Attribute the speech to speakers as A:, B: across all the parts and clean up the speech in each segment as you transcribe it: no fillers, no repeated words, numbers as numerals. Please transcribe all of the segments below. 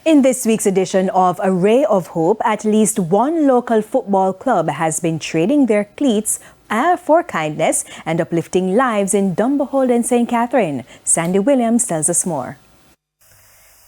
A: In this week's edition of A Ray of Hope, at least one local football club has been trading their cleats for kindness and uplifting lives in Dumberhold and St. Catherine. Sandy Williams tells us more.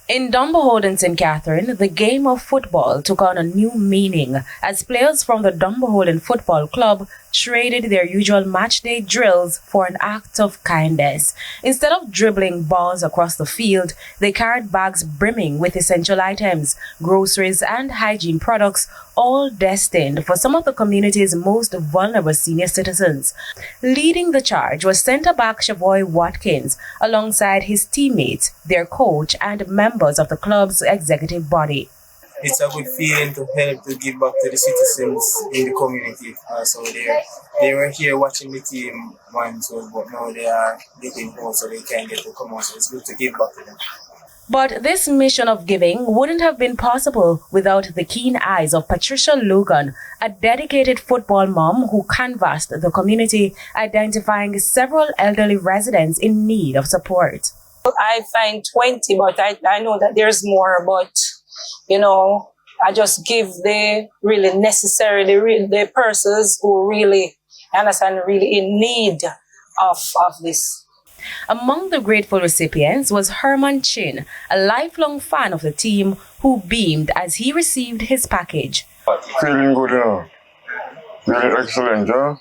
B: In Dumberhold and St. Catherine, the game of football took on a new meaning as players from the Dumberhold Football Club traded their usual matchday drills for an act of kindness. Instead of dribbling balls across the field, they carried bags brimming with essential items, groceries and hygiene products, all destined for some of the community's most vulnerable senior citizens. Leading the charge was centre-back Shavoy Watkins, alongside his teammates, their coach and members of the club's executive body.
C: It's a good feeling to help to give back to the citizens in the community. So they were here watching the team once, but now they are getting home so they can get to come out. So it's good to give back to them.
B: But this mission of giving wouldn't have been possible without the keen eyes of Patricia Logan, a dedicated football mom who canvassed the community, identifying several elderly residents in need of support.
D: I find 20, but I know that there's more, but I just give the really necessary, the persons who really understand, really in need of this.
B: Among the grateful recipients was Herman Chin, a lifelong fan of the team who beamed as he received his package.
E: Feeling good, Really excellent, I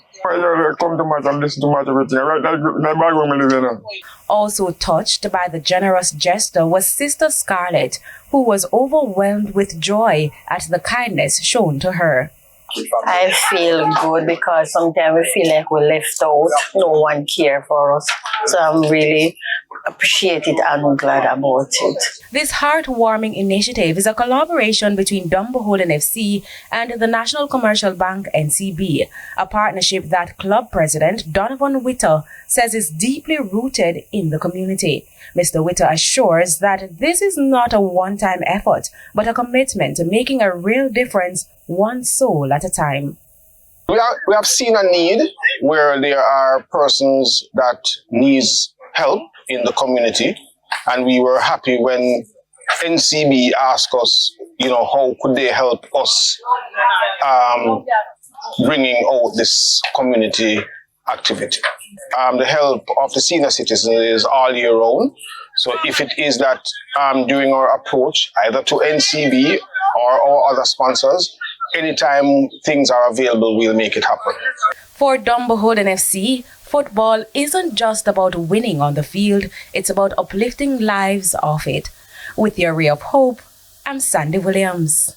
E: come to match and listen to match everything.
B: Also touched by the generous gesture was Sister Scarlett, who was overwhelmed with joy at the kindness shown to her.
F: I feel good because sometimes we feel like we're left out. No one cares for us. So I'm really appreciated and glad about it.
B: This heartwarming initiative is a collaboration between Dumberhold FC and the National Commercial Bank NCB, a partnership that club president Donovan Witter says is deeply rooted in the community. Mr. Witter assures that this is not a one-time effort, but a commitment to making a real difference, one soul at a time.
G: We have seen a need where there are persons that needs help in the community, and we were happy when NCB asked us, how could they help us bringing out this community activity. The help of the senior citizens is all year round. So if it is that during our approach, either to NCB or our other sponsors, anytime things are available, we'll make it happen.
B: For Dumberhold FC, football isn't just about winning on the field, it's about uplifting lives off it. With your Ray of Hope, I'm Sandy Williams.